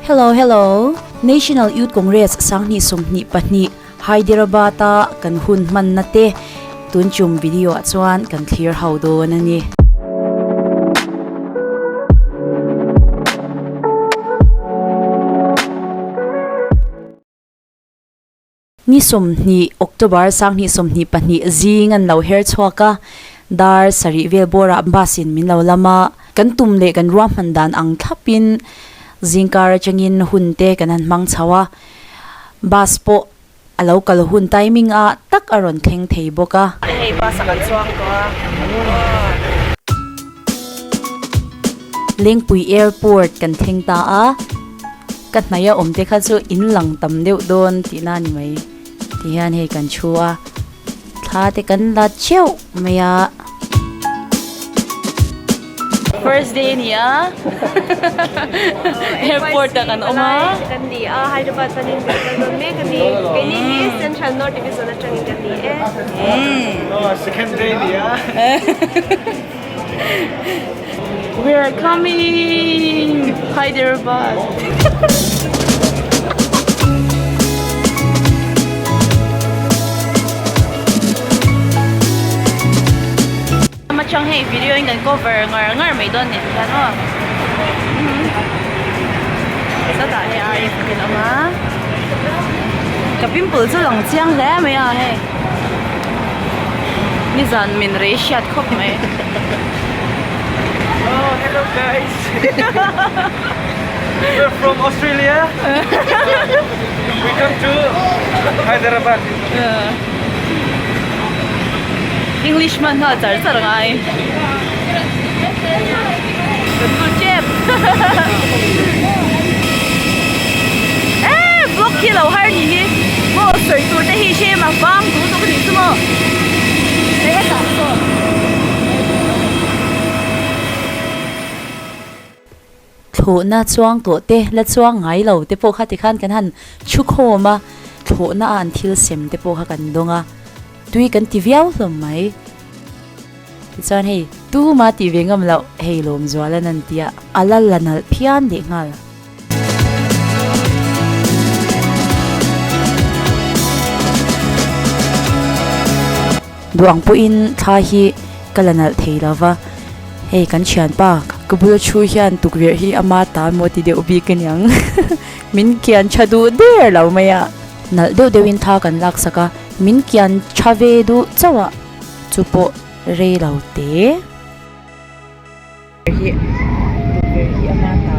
Hello. National Youth Congress sangni somni pani Hyderabad kan hun man nate tunchum video chuan kan clear how do nani. Ni somni October sangni somni pani zingan lo her chwaka dar sari vel bora basin min lo lama kan tumle kan ruam handan ang thapin zingkar changin hunte kanan mang chawa baspo alo kal hun timing a tak aron thleng thei boka hei bas kan chuang ko lengpui airport kan thleng ta a kat maya omte kha chu in lang tam deuh don tina ni mai tihan hei kan chua tha te kan la cheu maya first day niya airport kan oma kandi Hyderabad paning kan me kandi kini is central north division na changin kandi second day niya we are coming Hyderabad. Macam hey video yang kan cover ngar may don ni kan oh. Sa ta hey Arif kin ama. Kapimple chu lang chiang le mai a hey. Ni zan min re shat khop mai. Oh, hello guys. We're from Australia. We come to Hyderabad. English man ha char char ngai. Good chef. Vlog ki lo har ni hi. Mo soi tu te hi she ma fang tu tu ni mo. Thế cả cô. Thổ na chuang to te la chuang ngai lo te po kha ti khan kan han chu kho ma thổ na an thil sem te po kha kan donga tui kan ti viau hlom mai chuan hei tu ma ti vengam lo hei lom zwala nan tia ala lanal phian de ngal duang po in tha hi kalanal theilawa hei kan chian pa kabul chu hian tukver hi ama ta moti de ubi kenyang min kian chadu der lo maya nal deu dewin tha kan lak saka min kian chave du chawa chupo re lo te hi tukver hi ama ta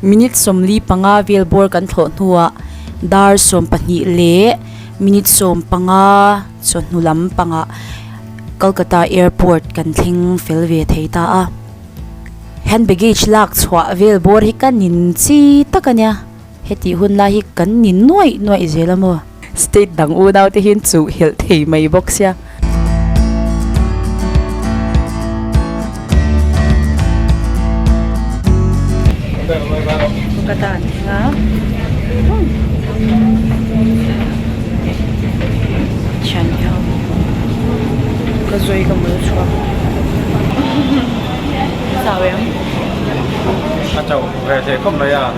minute somli panga vel bor kan thlo nuwa dar som pani le minute som panga chonhulam panga Kolkata airport kan thing felve theita a hand baggage lak chwa vel bor hi kan nin chi takanya heti hun la hi kan nin noi zelamo state dang u daw te hin chu hel thei mai box ya Kolkata nga chan ya ka zoi ka mu chwa sao em cháu về thế không đấy à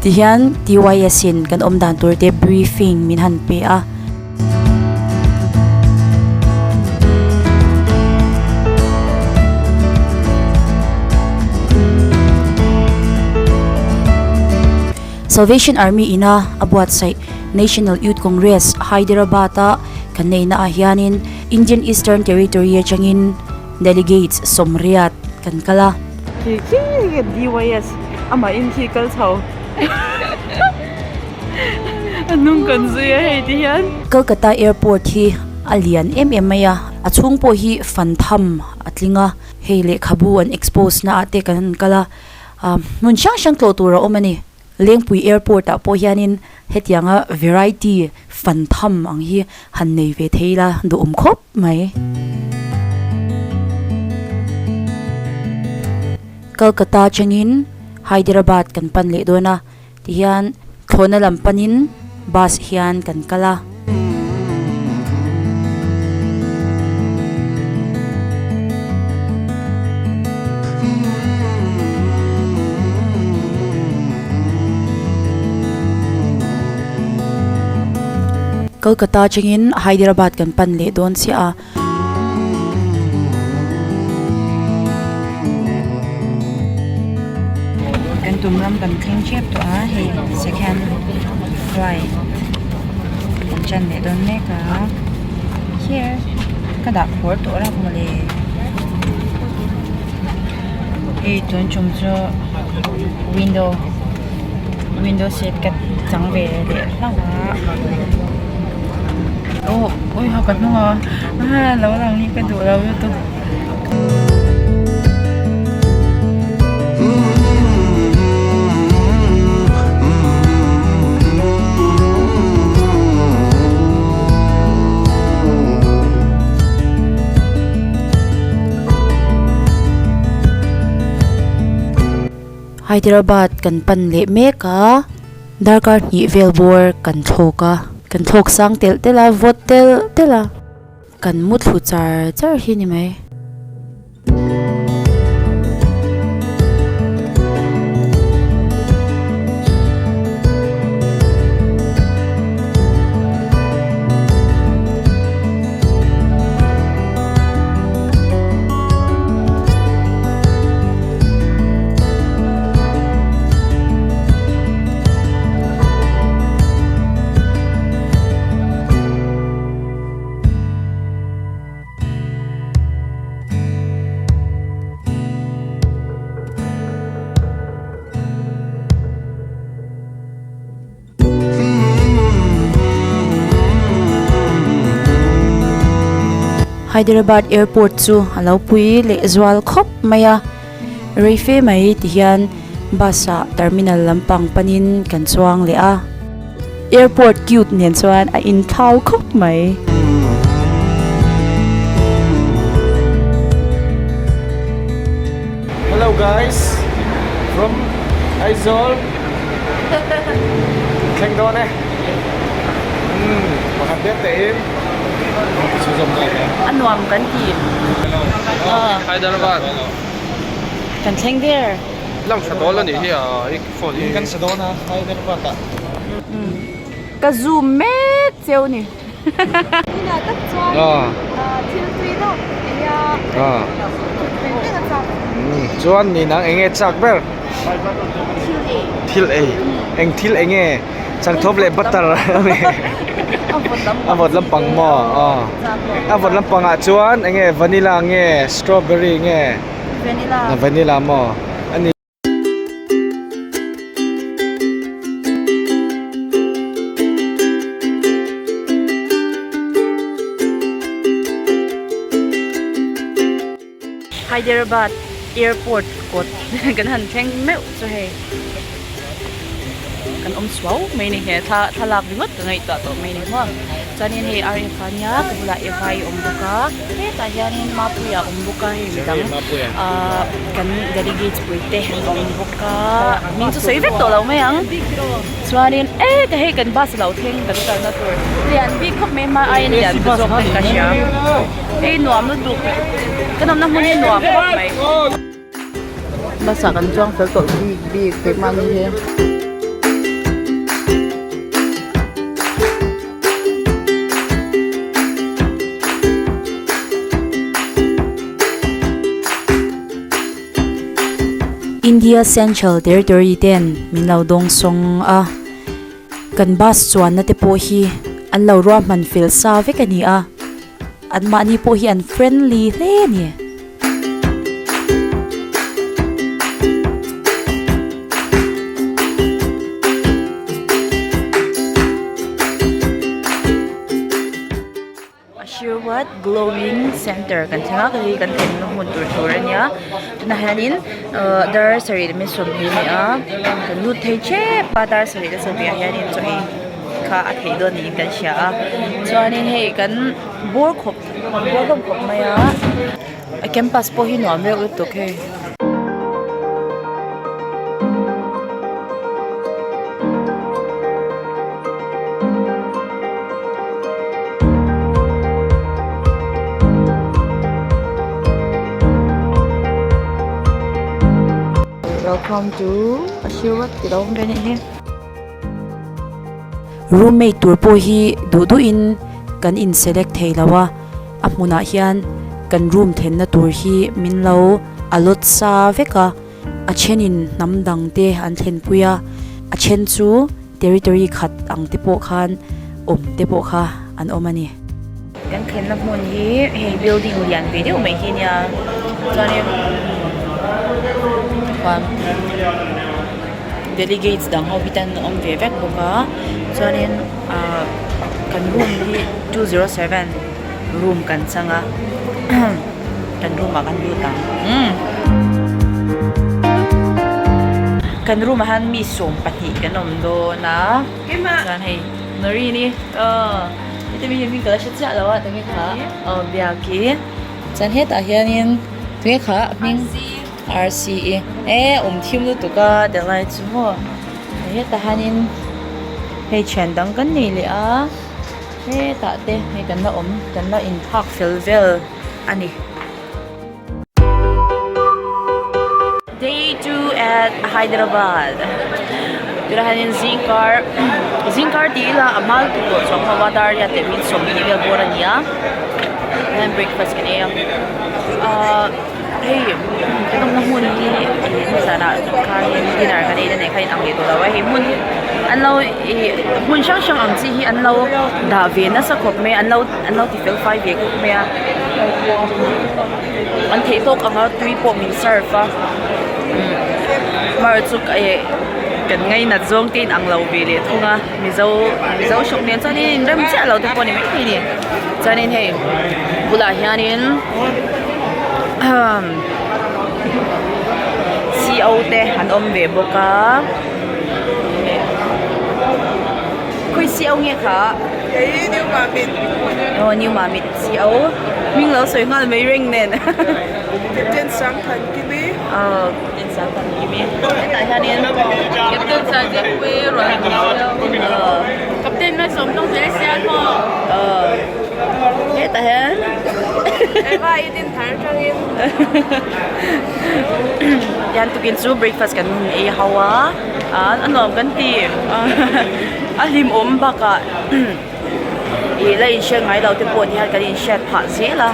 tihian TYSin kan omdan tur te briefing min han pe a Salvation Army ina abuat sai National Youth Congress Hyderabad kan nei na ahianin Indian Eastern Territory changin delegates somriat kan kala DYS ama in hi kal chau anung kan zuya he dian Kolkata airport hi alian maya achung po hi fantham atlinga hele khabu an expose na ate kan kala mun shang klo tura omani lengpui airport a po hianin hetianga variety fantham ang hi han nei ve theila do khop mai Kolkata changin Hyderabad kan pan le do na ti hian thona lam panin bus hian kan kala Kolkata chingin Hyderabad kan pan le don si a kan tumram kan thing chep to a he second right kan chan le don me ka here ka da khor to ra ko le e ton chum cho window set ka chang ve le lawa ôi học cật ngon lâu lòng đi cái đủ lâu tôi Hyderabad kan pan le me ka darkar ni velbor kan thoka kan thok sang tel tela vote tela kan mut hu char hi ni mai Hyderabad airport chu alo pui le zwal khop maya refe mai ti hian basa terminal lampang panin kan chuang le a airport cute nen chuan a in thau khop mai Hello guys, from Aizol. Keng do ne. Makan bete. an nuam kan ti Hyderabad. kan theng there Lang sa dola ni hiya, ik phone ni. Kan sa do na Hyderabad ta. ka zoom met cheu ni Ina tak chuan thil tui no ya thil ka chak Chuan ni nang enge chak ber. Thil e. Eng thil enge chang thop le butter. Avot lampang mo. Avot lampang a chuan enge vanilla nge strawberry nge vanilla mo. Ani Hyderabad airport kot kan han theng meu so he kan swau mai ni he thalak bingot ka ngai ta to mai ni mo chanin he RF ania ka bula FI buka he ta janin mapuya buka he midang kan delegates puite buka min chu sei vek to lo mai ang chanin ka he kan bus lo theng kan ta na tur lian bi khop me ma ai lian ka jok ka sha nuam nu du kan nam mun he nuam mai basa kan chuang fel to bi pe man ni he India Central Territory ten minlaw dong song a kan bus chuan na te po hi an lo ro man fil sa ve kani a an ma ni po hi an friendly hle ni Hyderabad Glowing Center kan thanga kali kan ten no mun tur ania tuna hanin dar sari me som hi ni a kan lut thei che pa dar sari da so bi hanin choi kha a thei do ni kan sha chuanin hei kan bor khop maya a campus po hi no me ut to ke home to a shiwa ti dom be ni he roommate tur po hi du in kan in select thei lawa amuna hian kan room then na tur hi min lo alot sa veka a chenin namdang te an thlen puya a chen chu territory khat ang te po khan te po kha an omani kan thlen na mun hi he building lian ve de mai hi nia chani kwan delegates dang ho bitan om ve vek boka chuanin kan room hi 207 room kan changa kan room kan lu tang kan room han mi som pati kan om do na kan hei nari ni ite mi hin ka sha cha lawa tangi kha bia ki chan he ta hianin tangi kha ming RCE thim lu tuka de lai chu ho he ta hanin hei chen dang kan nei le a he ta te he kan la in park filvel ani day 2 at Hyderabad tirahanin zinkar ti la amal tu ko so mawadar ya te min so mi vel borania then breakfast kaniya hey itong namun ni sana kain dinner kanina ne kain ang dito daw hey mun anlaw mun siyang ang si hi anlaw dave na sa kop me anlaw ti fel 5 ye kop me an thei tok ang 3 po min serve fa mar chu kan ngai na zong tin ang law bele thunga mizo shok nen chani rem cha law te po ni mai ni chani hey bula hianin CEO te han om ve boka khoi CEO nghe kha new mamit CEO mình lo soi ngal mai ring nen Captain sang than ki me tin sa tan ki me tại ha nen Captain sa je we ro Captain na som tong je sia ko thế tại ha Eva itin thar changin yan tukin su breakfast kan hawa anom kan ti alim baka la in share ngai daw te po ni har kan in share pha se la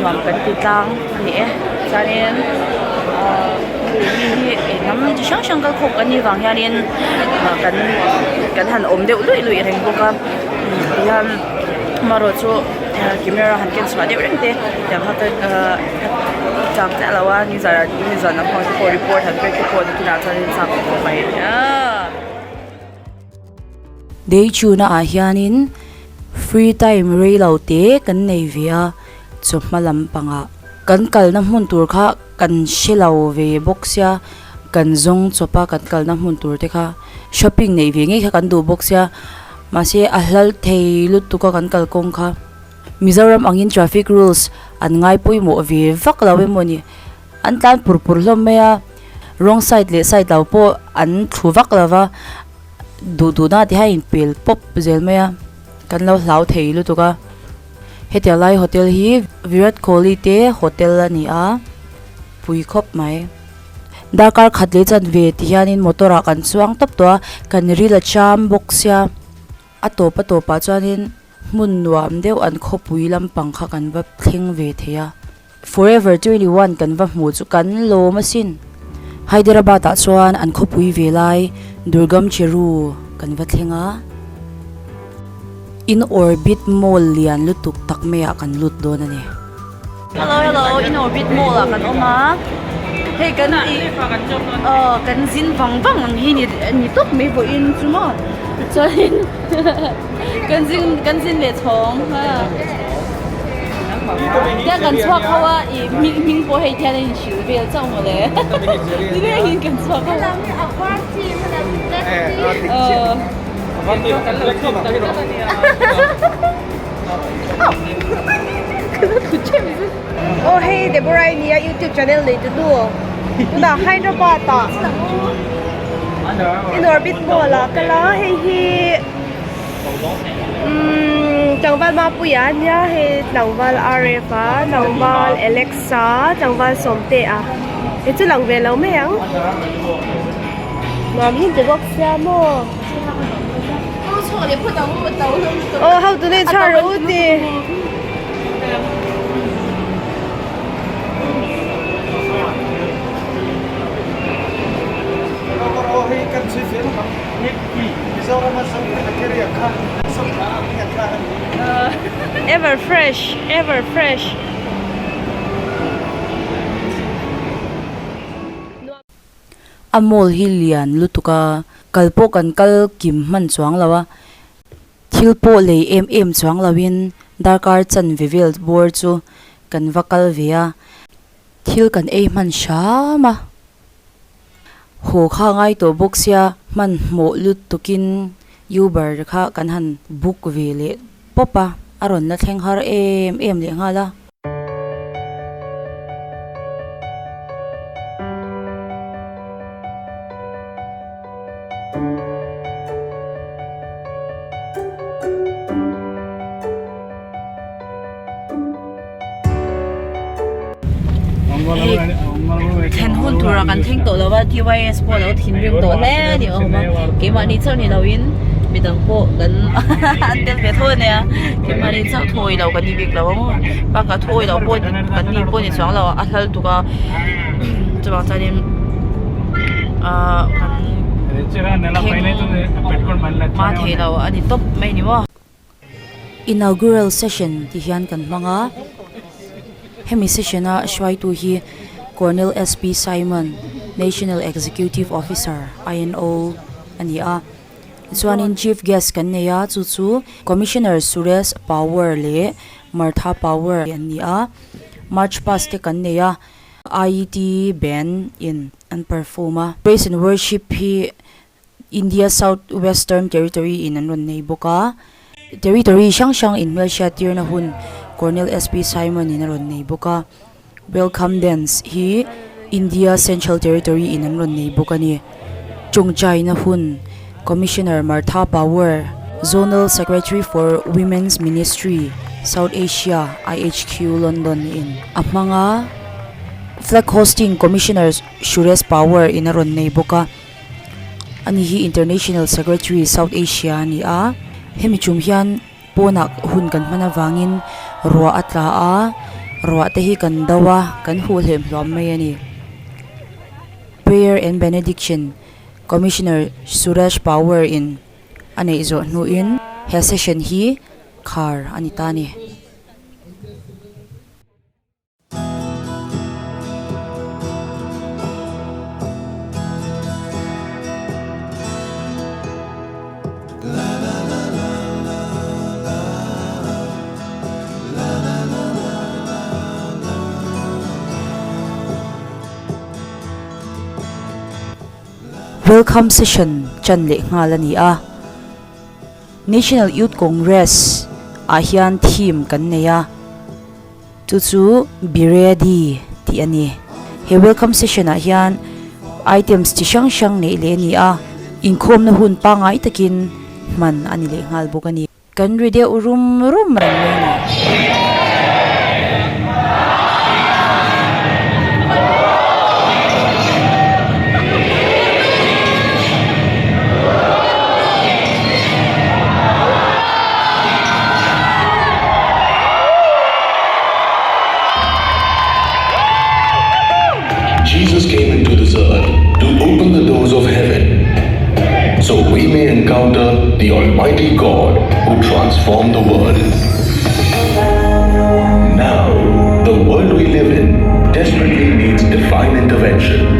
nuam kan ti tang ni sanin ni nam ji shang kal khok ani wang hianin kan han de lui reng boka yan maro chu camera han ken swa de reng te yang ha ta chang ta lawa ni za na po report han pe ko ni kina chanin sa ko mai day chu na hianin free time reilau te kan nei via chopmalam panga kan kal na hmun tur kha kan shilau ve boxya kan zong chopa kan kal na hmun tur te kha shopping nei ve nge kha kan du boxya ma se ahlal thei lut tu ka kan kal kong kha Mizoram angin traffic rules an ngai pui mo ve vak lawe mo ni an tan purpur hlom meya wrong side le side law po an thu vak lawa du na ti hain pel pop zel meya kan lo hlau thei lu tu ka hetelai hotel hi Virat Kohli te hotel ani a pui khop mai dakar khatle chan ve ti hianin motora kan chuang tap to kan rila cham boxya atopa chanin mun nuam deu an khopui lampang kha kan va thleng ve theya forever 21 kan va mu chu kan lo masin Hyderabad ta chuan an khopui velai Durgam Cheru kan va thlenga in orbit mall lian lutuk tak me kan lut don ani hello in orbit mall kan oma hey kan kan zin wang hi ni tok me bo in chuma chain kan zin le chong ha ya kan chwa khawa ming po hei thian in chiu vel chang mo le ni le hin kan chwa khawa Oh hey Deborah ni YouTube channel le tu na Hyderabad ta in orbit bola kala hey hi Tangval mapuyan ya he tangval Arefa, tangval Alexa, tangval Somte Ito lang velaw me ang. Mami hindi box siya mo. Oh, how do they char uti? Ever fresh, ever fresh. Amol hilian lutuka kalpo kan kal kim man chuang lawa thilpo le em chuang lawin darkar chan vivel bor chu kan vakal via thil kan ei man shama ho kha ngai to boxia man mo lut tukin uber kha kan han book vele popa aron na thleng har em le ngala Ten hun tura kan thing to lawa TYS po lo thin rim to le ni oma ke ma ni chau ni lawin midang po kan antel be thon ya ke ma ni chau thoi lo kan ni bik lawa mo pa ka thoi lo po kan ni po ni chang lawa a hal tu ka chuwa chanin kan ma thei lo ani top mai ni mo inaugural session ti hian kan manga hemi session a shwai tu hi Colonel SP Simon, National Executive Officer, INO, ania. Chuanin Chief Guest kan neya chu Commissioner Suresh Power le Martha Power ania. March past kan neya IET Ben in and performa. Praise and worship hi India Southwestern Territory in anon nei boka. Territory shang in Malaysia tir na hun Colonel SP Simon in aron nei boka. Welcome dance hi India Central Territory in anon nei bokani chungchai na hun Commissioner Martha Power Zonal Secretary for Women's Ministry South Asia IHQ London in amanga flag hosting Commissioner Suresh Power in aron nei boka ani hi International Secretary South Asia ni a hemi chum hian ponak hun kan manawangin ruwa atla a ruwa te hi kan dawa kan hul hem hlom mai ani prayer and benediction Commissioner Suresh Power in ane zo nu in he session hi khar anita ni welcome session chanle ngala ni a National Youth Congress ahian theme kan neya chu be ready ti ani he welcome session ahian items chi shang nei le ni a inkhom na hun pa ngai takin man ani le ngal bokani kan ride urum rum ran ni Jesus came into this earth to open the doors of heaven so we may encounter the Almighty God who transformed the world. Now, the world we live in desperately needs divine intervention.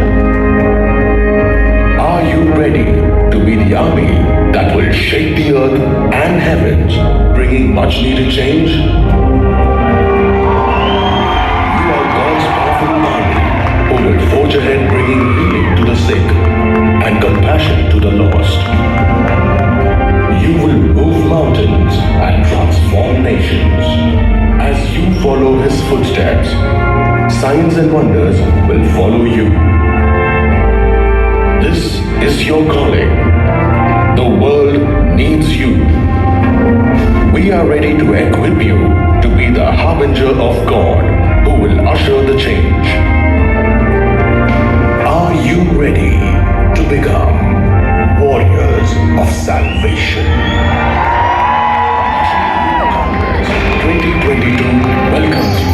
Are you ready to be the army that will shake the earth and heavens, bringing much needed change? You are God's powerful army who will forge ahead, bringing healing to the sick and compassion to the lost. You will move mountains and transform nations. As you follow His footsteps, signs and wonders will follow you. This is your calling. The world needs you. We are ready to equip you to be the harbinger of God who will usher the change. you ready to become warriors of salvation? Congress 2022 welcomes you.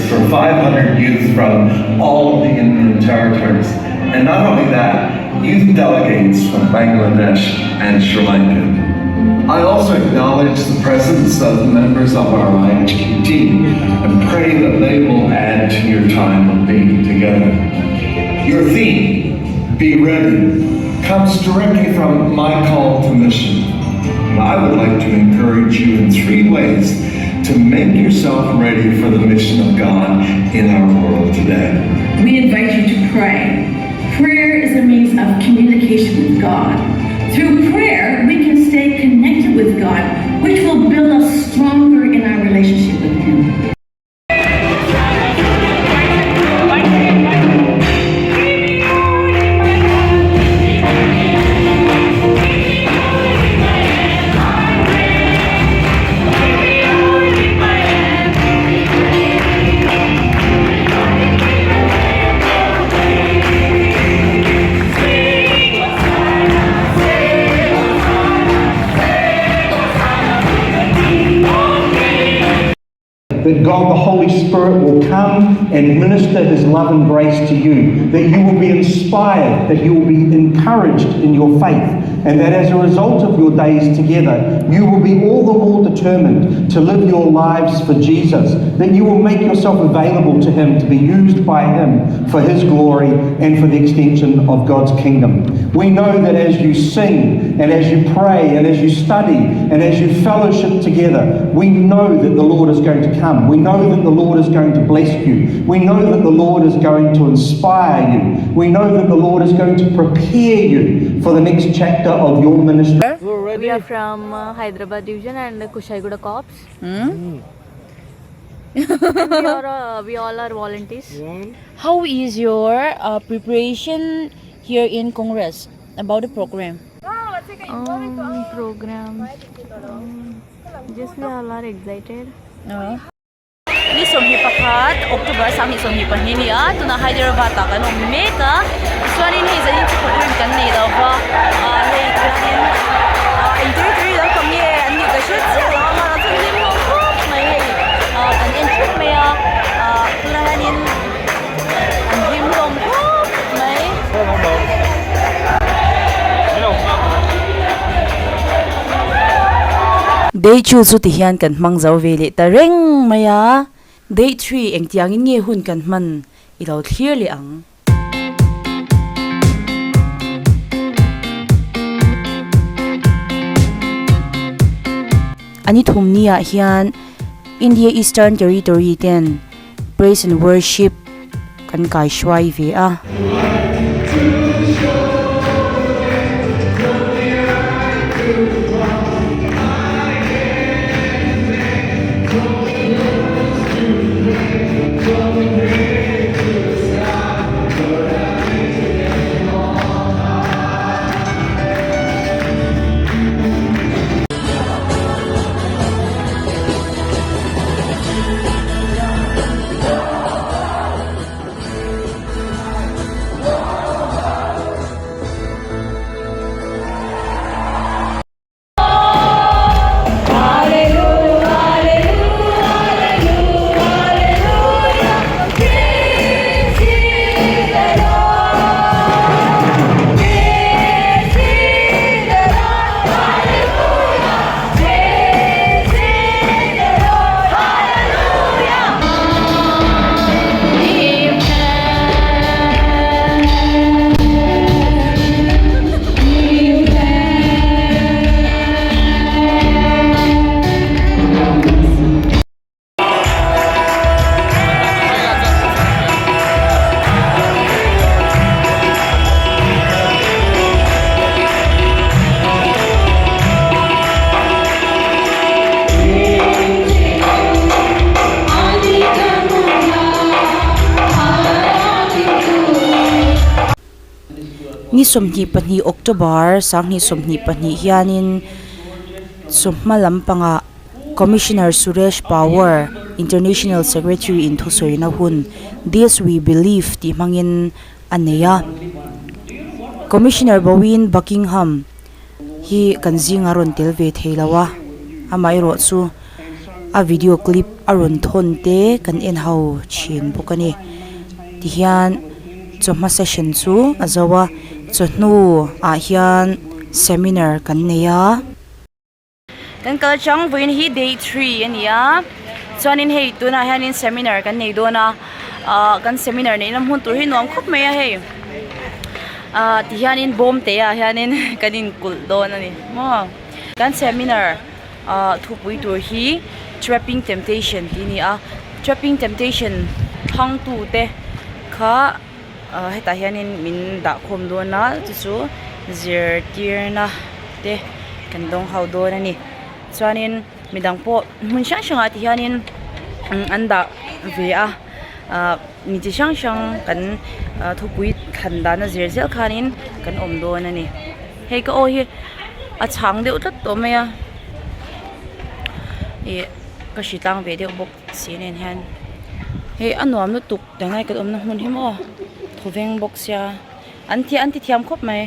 For 500 youth from all of the Indian territories. And not only that, youth delegates from Bangladesh and Sri Lanka. I also acknowledge the presence of members of our IHQ team and pray that they will add to your time of being together. Your theme, Be Ready, comes directly from my call to mission. And I would like to encourage you in 3 ways to make yourself ready for the mission of God in our world today. We invite you to pray. Prayer is a means of communication with God. Through prayer, we can stay connected with God, which will build us stronger in our relationship with Him. That God the Holy Spirit will come and minister His love and grace to you, that you will be inspired, that you will be encouraged in your faith, and that as a result of your days together, you will be all the more determined to live your lives for Jesus, that you will make yourself available to Him to be used by Him for His glory and for the extension of God's kingdom. We know that as you sing and as you pray and as you study and as you fellowship together, we know that the Lord is going to come. We know that the Lord is going to bless you. We know that the Lord is going to inspire you. We know that the Lord is going to prepare you for the next chapter of your ministry. We are from Hyderabad Division and Kushaiguda Corps. And we all are volunteers. How is your preparation here in Congress about the program? Program. Just we all are excited. Ni somhi pakat October sang ni somhi pahiniya tuna Hyderabad ta kan meka swani ni zani chukun kan nei da ba hei kan interview da kam ye ani ka shit se la ma ra chun lim ho ko mai hei kan entry me ya planin an dim rom ko mai Day 2 chu ti hian kan hmang zo ve le ta reng maya Day 3 eng tiang in nge hun kan man I lo clear le ang Ani thum nia hian India Eastern Territory ten praise and worship kan kai shwai ve a ni somni pani October sang ni somni pani hianin somma lampanga Commissioner Suresh Power International Secretary in Thusoina hun this we believe ti mangin aneya Commissioner Bowin Buckingham hi kanjing aron telve theilawa amai ro chu a video clip aron thonte kan en hau chin bukani ti hian choma session chu azawa chonu a hian seminar kan neya kan kalchang voin hi day 3 ania chuanin hei tuna hianin seminar kan nei dona kan seminar nei lam hun tur hi nuam khop mai a hei ti hianin bom te a hianin kanin kul don ani mo kan seminar thupui tur hi trapping temptation tini a trapping temptation thang tu te kha heta hianin min da khom do na chu zir tirna te kan dong hau do na ni chuanin midang po mun sang sang ati hianin anda ve a mi chi sang sang kan thupui thanda na zir zel khanin kan om do na ni hei ka o hi a chang de utat to me a e ka shitang ve de bok sinen han he anuam nu tuk tangai ka om na hun himo thoveng bok sia anti thiam khop mai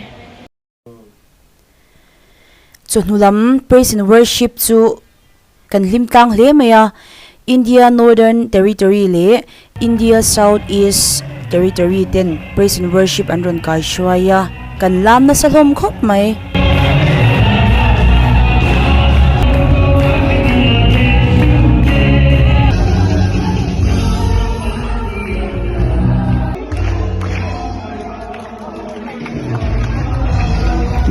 chunulam praise and worship chu kan limtang hle maya India Northern Territory le India Southeast Territory ten praise and worship anron kai shwaya kan lam na salom khop mai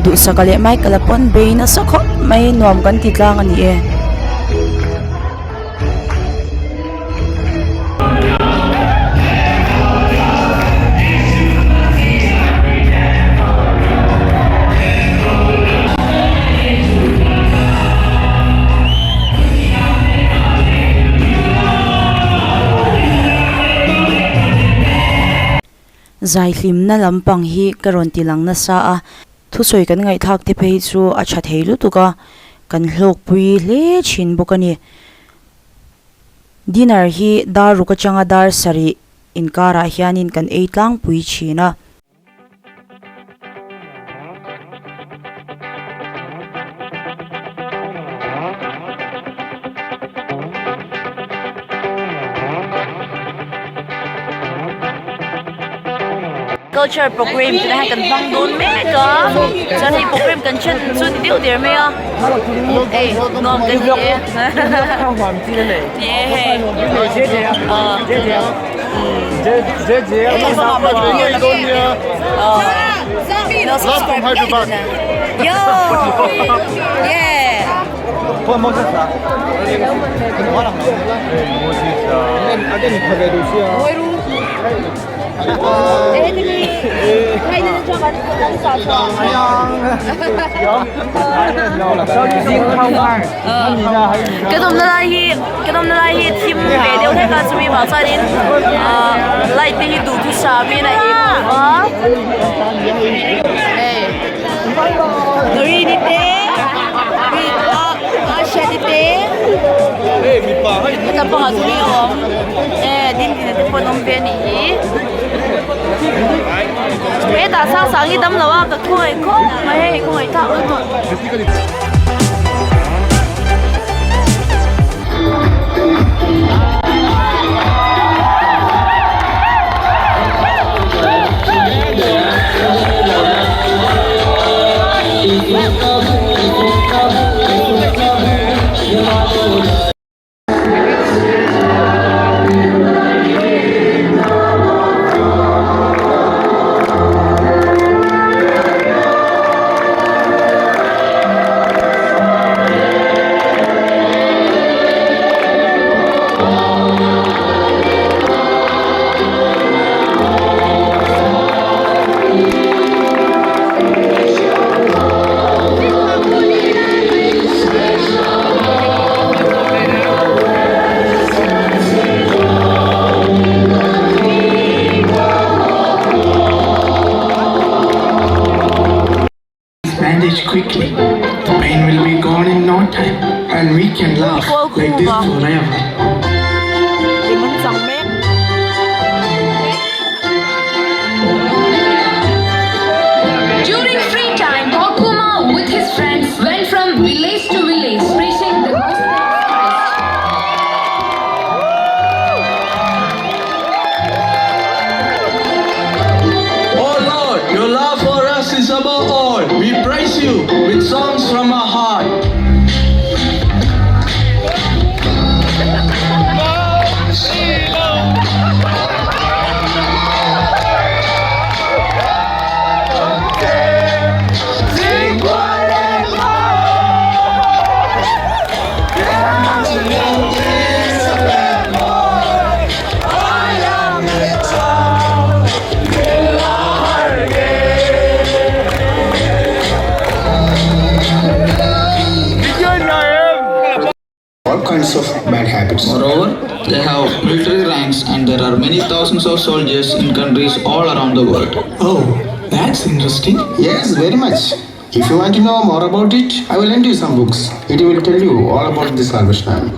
du sakale mai kalapon be na sakho mai nom kan titlang ani e zai hlim na lampang hi karon tilang na sa a thusoi kan ngai thak te phei chu a tha theilu tuka kan hlok pui hle chin bokani dinner hi dar ruka changa dar sari inkara hianin kan eitlang pui china culture program tu dah kan bang don mega jadi program kan chen su dio dia me ya nom kan ye Last from Hyderabad. Yo. Yeah. What Moses? cái đồng này hi team về đều thấy cả chúng mình bảo sao đến lại đi đủ thứ sao bên này người đi té bị xe đi té cái tập hợp chúng mình không đi thì phone ông bên này bé ta sang sáng đi tắm lâu cái không ai có mà không ai thạo luôn rồi bandage quickly. The pain will be gone in no time, and we can laugh like this forever. During free time, Okuma with his friends went from village to village preaching the gospel of Christ. Oh Lord, your love for us is above all. We praise you with songs from our heart. All kinds of bad habits. Moreover, they have military ranks and there are many thousands of soldiers in countries all around the world. Oh, that's interesting. Yes, very much. If you want to know more about it, I will lend you some books. It will tell you all about the Salvation Army.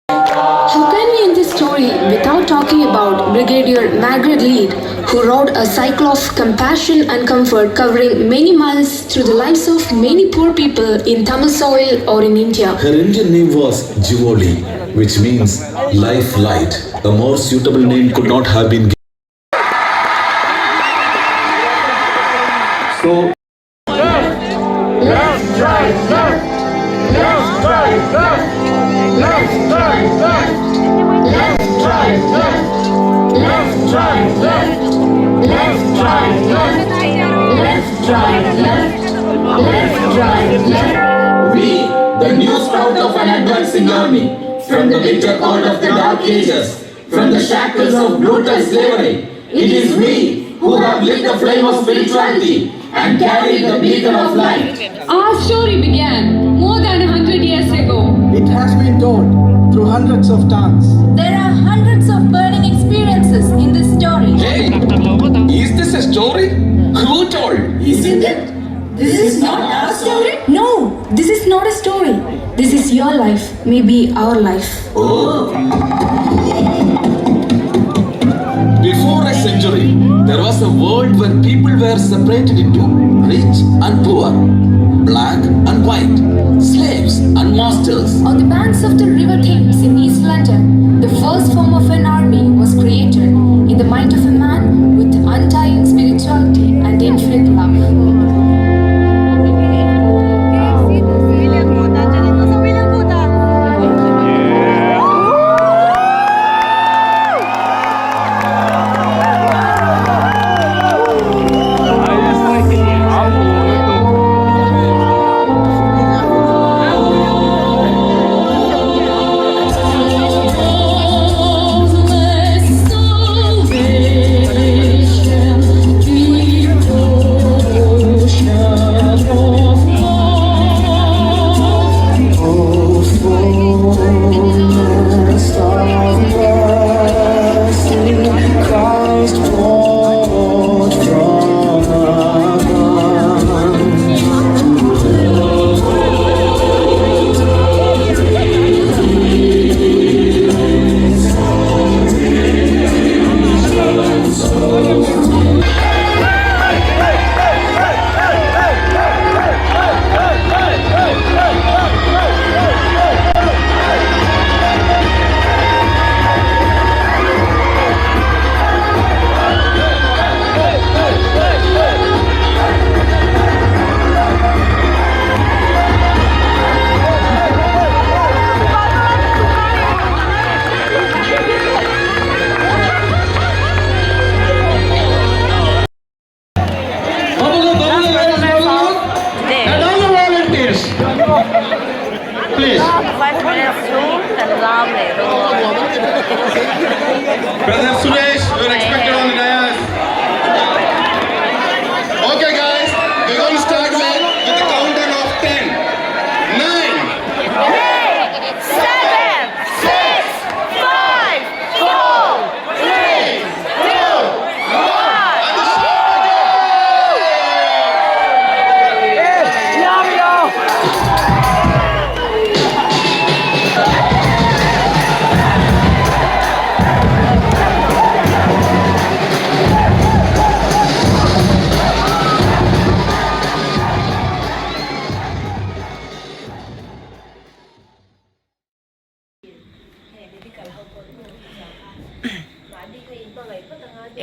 How can we end this story without talking about Brigadier Margaret Lead, who rode a cycle of compassion and comfort covering many miles through the lives of many poor people in Tamil soil or in India? Her Indian name was Jivoli, which means life light. A more suitable name could not have been given. So, Left, right, left. Left, right, left. Left, right, left. Left, right, left. Left, right, left. Left, right, left. Left, right, left. Left, right, left. We, the new sprout of an advancing army, from the bitter cold of the dark ages, from the shackles of brutal slavery, it is we who have lit the flame of spirituality and carried the beacon of light. Our story began more than 100 years ago. It has been told through hundreds of tongues. There are hundreds of burning experiences in this story. Hey, is this a story? Who told? Isn't it? This is not our story? No, this is not a story. This is your life, maybe our life. Before a century, there was a world where people were separated into rich and poor, black and white, slaves and masters. On the banks of the river Thames in East London, the first form of an army was created in the mind of a man with undying spirituality and infinite love.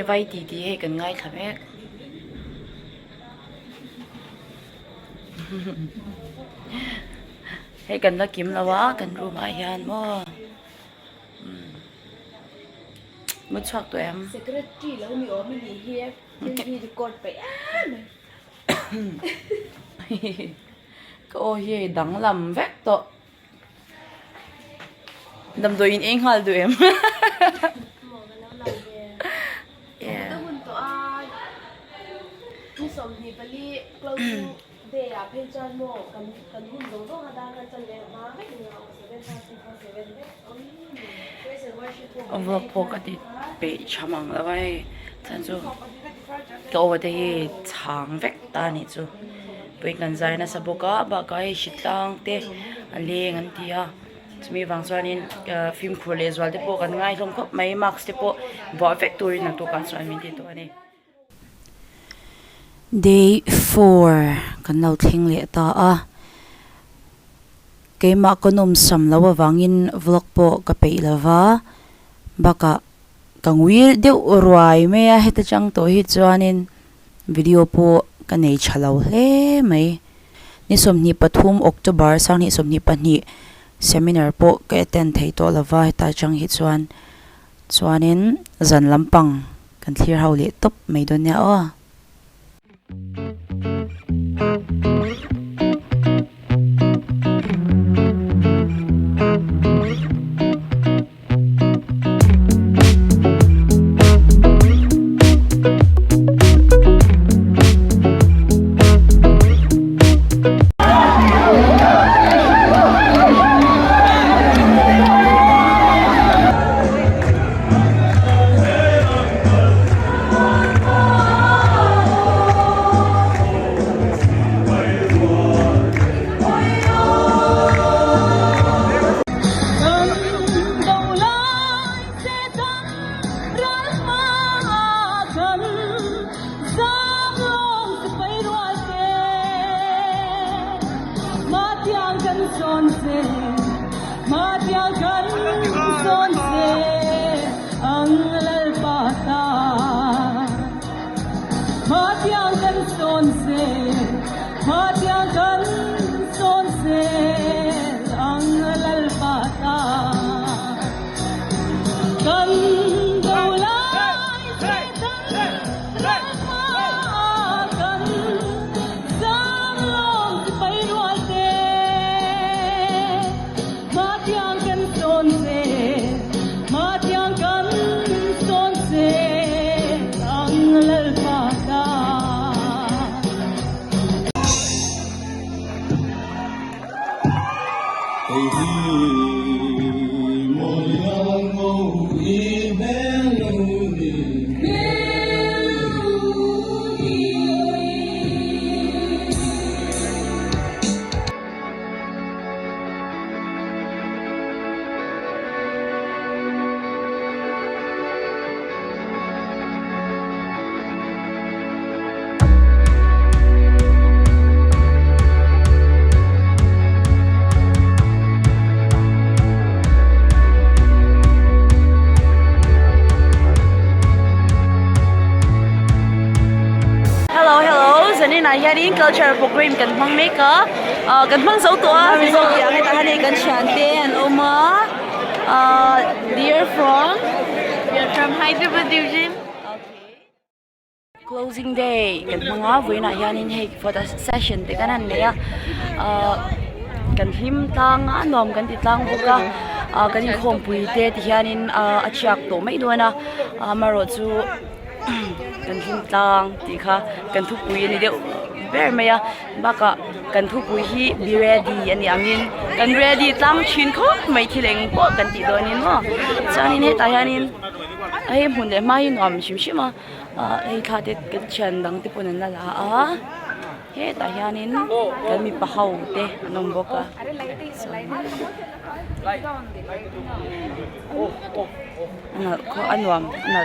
evai ti ti he kan ngai thamek he kan la kim lawa kan ru ma hian mo mu chak to em secretary lo mi o mi ni hi hi record pe ko ye dang lam vek to dam do in eng hal du em yeah mi som ni pali close de a phe chan mo kan hun do do hada kan chan le ma ve ni a 7:47 de praise and worship vlog po ka ti pe chamang la vai chan chu ko wa de chang vek ta ni chu pui kan zai na saboka ba kai shitlang te aleng an tia chumi wang chuan in film khole zwal te po kan ngai hlom khop mai marks te po bo factory na to kan chuan min ti to ani day 4 kan lo thing le ta a keima konom sam lawa wangin vlog po ka pe lawa baka kangwil deu roi me a heta chang to hi chuanin video po ka nei chalo hle mai ni somni pathum october sang ni somni pani seminar po ka attend thei to lawa heta chang hi chuanin zan lampang kan thlir hauli top mai don ya a hianin culture program kan hmang mek a kan hmang zo to a zo ya ngai ta hani kan chante an oma dear from Hyderabad Diaries. Closing day kan hmanga voina hianin hei photo session te kan han le a kan him tang a nom kan ti tang boka kan in khom pui te ti hianin achiak to mai dona maro chu kan him tang ti kha kan thu pui ni de ber maya baka kan thu pui hi be ready ani angin kan ready tang chin kho mai thileng po kan ti donin mo chanin he ta hianin ai mun le mai nom shim shima ai kha te kan chan dang ti punan la la a he ta hianin kan mi pa hau te nom boka ana ko anwam na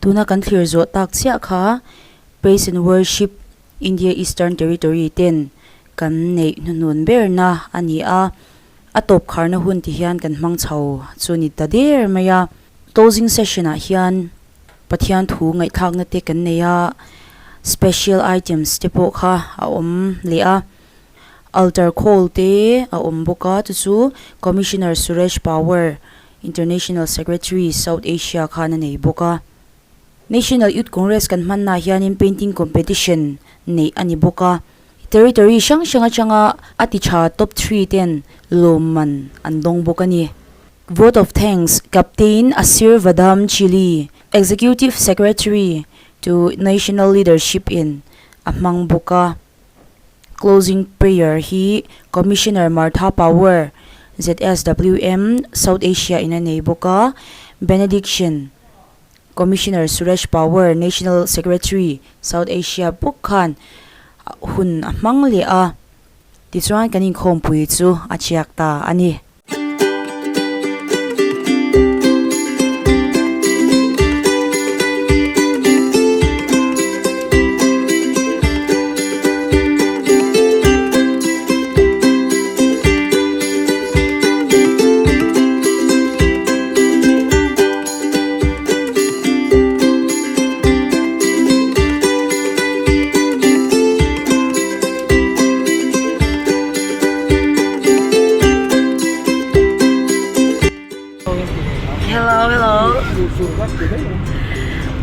tuna kan thlir zo tak sia kha praise and worship India Eastern Territory ten kan nei nun ber na ani a atop kharna hun ti hian kan hmang chho chuni ta der maya closing session a hian pathian thu ngai thak na te kan neya special items te po kha a om le a altar call te a om boka chu Commissioner Suresh Power International Secretary South Asia khana nei boka National Youth Congress kan man na hian in painting competition nei ani boka territory shanga changa ati cha top 3 ten loman andong bokani vote of thanks Captain Asir Vadam Chili Executive Secretary to National Leadership in amang boka closing prayer hi Commissioner Martha Power ZSWM South Asia in a boka benediction Commissioner Suresh Power National Secretary South Asia Bukhan hun amang le a ti chuan kanin khom pui chu achiak ta ani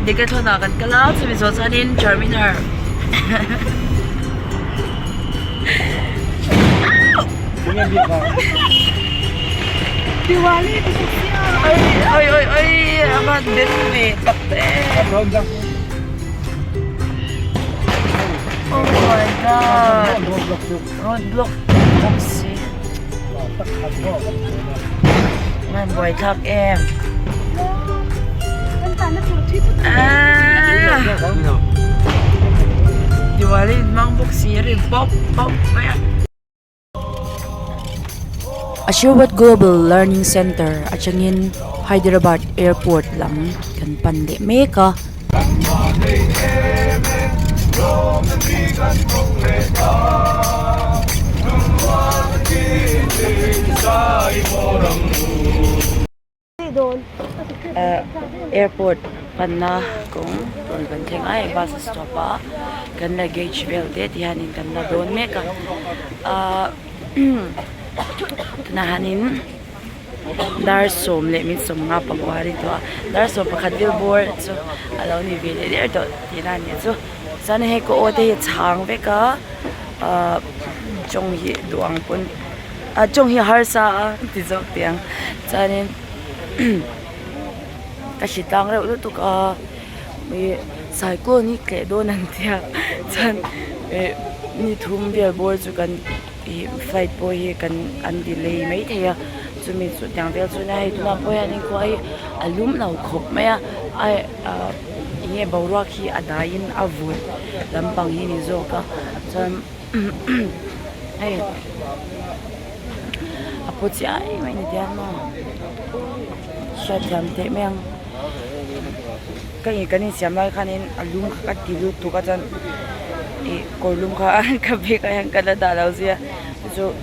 Dika thona kan kalaw chu mi zo chanin Charminer Diwali to Sofia oi aman det me tapte Oh my god roadblock taxi man boy thak em Diwali mang boxi rin pop Hyderabad Global Learning Center achangin Hyderabad Airport lam kan pande meka airport panna kung kan thengai bus stop a kan luggage belt te tihanin kan na don meka na hanin dar som le min som nga pagwari to dar som pakhat billboard so alo ni vi le der to tinani so san he ko ote chang veka chong hi duang pun chong hi harsa ti jok tiang chanin kasitang re utu ka mi cycle ni ke do nan tia chan ni thum billboard chu kan flight boy hi kan an delay mai thaya chumi chu tyang bel chu na hi tuna boy ani ko ai alum lau khop maya ai inge bawra khi adain avun lampang hi ni zo ka chan ai apochi ai mai ni dia no sha jam te meng cái này xem lại khăn nên alum các tiêu tu các chân kolum kha ka be ka yang kada dalaw siya so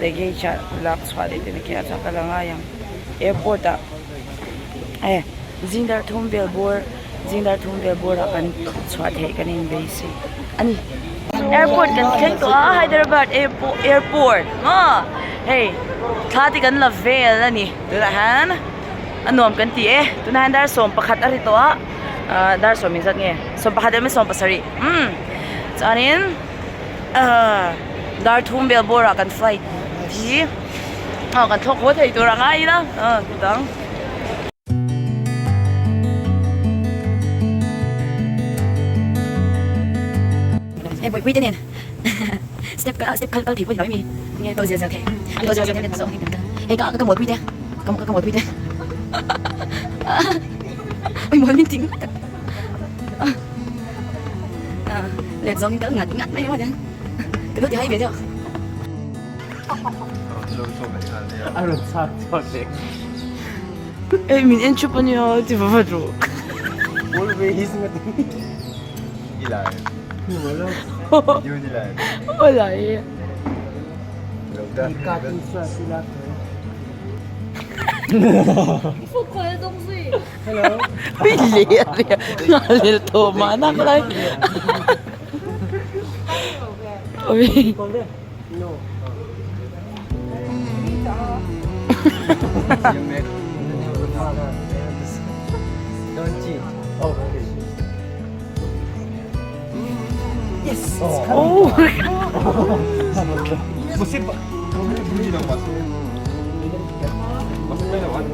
lagi cha lak swade tin kaya cha kala nga yang airport a zindar thum billboard akan swade kanin base ani airport kan theng to Hyderabad airport ma hey thati kan la vel ani tulahan anom kan ti tunahan dar som pakhat ari to dar som min zat nge som pakhat me som pasari chanin dar thum billboard akan flight thi kan thok ho thei tur angai na tang boy wait in step kal thi pun mi nghe tôi giờ thế anh tôi giờ thế nên rồi hey ka một video ka một video ôi muốn mình tính lẹt giống đỡ ngặt mấy quá đấy cái lúc thì hay biết chưa ê mình ăn chụp bao nhiêu thì vào rồi always ilalim. Yun ilalim. Wala eh. Hello. Pili ya. Ngalil to mana ko lang. Oi. No. Don't cheat. Oh, okay. Yes. Oh. Masih pak. Bunyi dong mas. Masuknya lewat.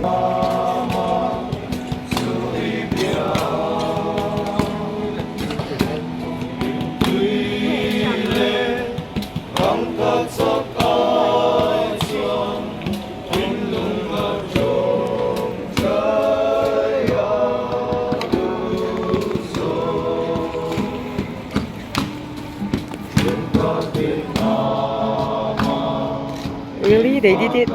Really, they did it.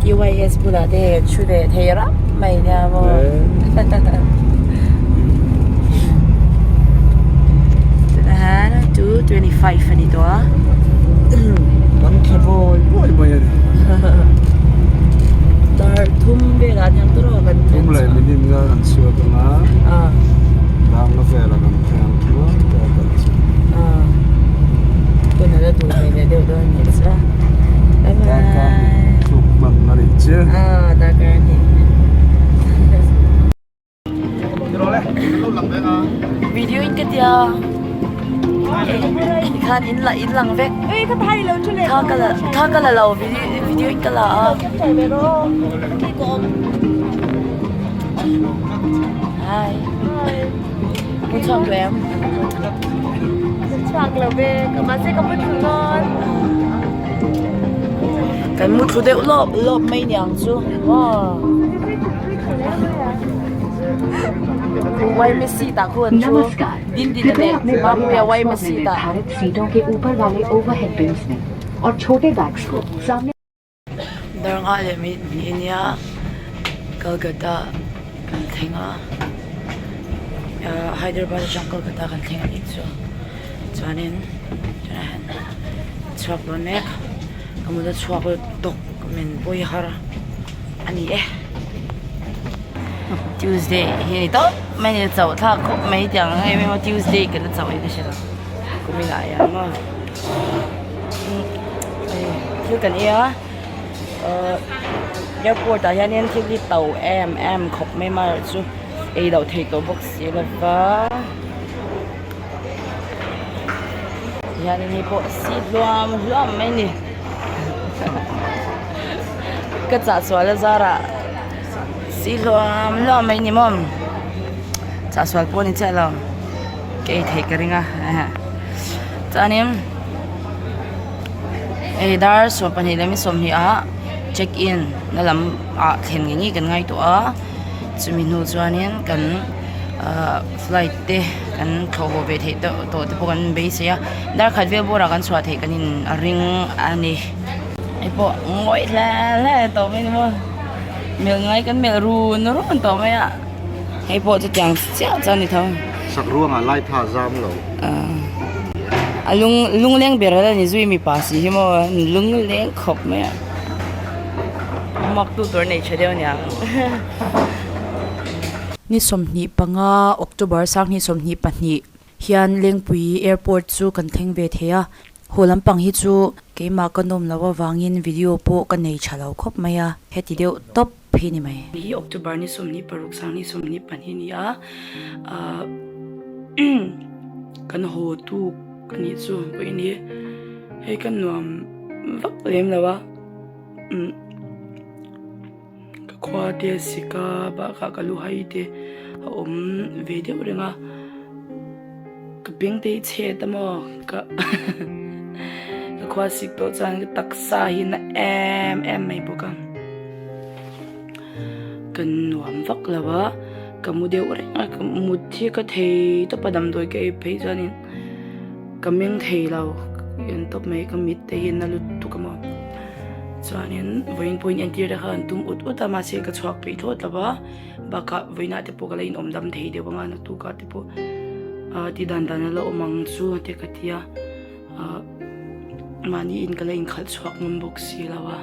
UIS pula de chude thera mai nya mo. Nah, 225 ani to. Bang kebo, boy boy. Dar thum be la nyang to ro kan. Tum lai minim ga kan siwa to na. Dang na fe la kan thang to to kan. Ko na da tu mai ne de do ni sa. Bye bye. Bang na ri che. Da ka ni. Video in ka dia. Khan in lang vek. Ê, cái tay lớn cho lên. Tha ka la lo video in ka la. Chạy về đó. Đi con. Hi. Muốn chọn tụi em. Choạc là về, cả má sẽ có một thứ ngon. Cái một chút đều lộp mấy nhàng chú. Wow. Why Messi ta khuôn chú. Din này, बाप पे why Messi ta. निर्धारित सीटों के ऊपर वाले overhead beans में और छोटे बैग्स को सामने Darang ale mi inya Kolkata kan thenga. Hyderabad Kolkata kan thenga ni chu. Chuanin chuak lo nek amuda chuak lo tok min boi har ani Tuesday hi to mai ni chau tha ko mai tiang ngai mai Tuesday kan chau ai ka shela ko mi la ya ma thil kan airport ta hianin thil li tàu em khop mai ma chu ei lo thei to box si la va hianin ni po si luam mai ni ka cha swala zara si luam mai ni mom cha swal po ni cha lo ke thei ka ringa chanim ei dar so pani lemi som hi a check in na lam a thlen ngi kan ngai to a chumi nu chuanin kan flight te kan thobo be the to te po kan base ya dar khat vel bora kan chwa the kanin ring ani ai po ngoi la to mai mo mel ngai kan mel ru to mai a ai po chu tiang sia cha ni thong Sak ruang a lai tha jam lo. Lung leng bera ni zui mi pa si mo lung leng khop mai a mak tu tor nei chadeu nya ni somni panga October sang ni somni pani hian lengpui airport chu kan theng ve theya holam pang hi chu keima kanom lawa wangin video po kan nei chalo khop maya heti deu top phini mai hi October ni somni paruk sang ni somni pani ni a kan ho tu kan ni chu pui ni he kan nuam vak lem lawa khwa te sika ba ka kalu hai te video renga ka ping te che ta mo ka ka khwa sik to chan ka taksa hi na em mai boka kan nuam vak lawa ka mu deu renga ka mu thi ka thei to padam doi ke phei janin kameng thei lo yan top mai kamit te yin na lut tu kama chuanin voin point entir da khan tum ut utama se ka chhuak pe thot lawa baka voina te po kalain omdam thei de wanga na tu ka te po ti dan dan la omang chu te katia mani in kalain khal chhuak ngam bok si lawa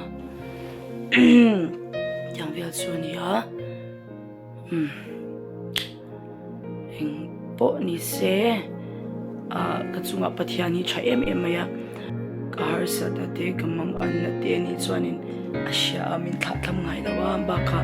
yang vel chuania eng po ni se ka chunga pathiani tha em maya ka har sa ta te kamang an na te ni chuanin asya min tha tham ngai lawa baka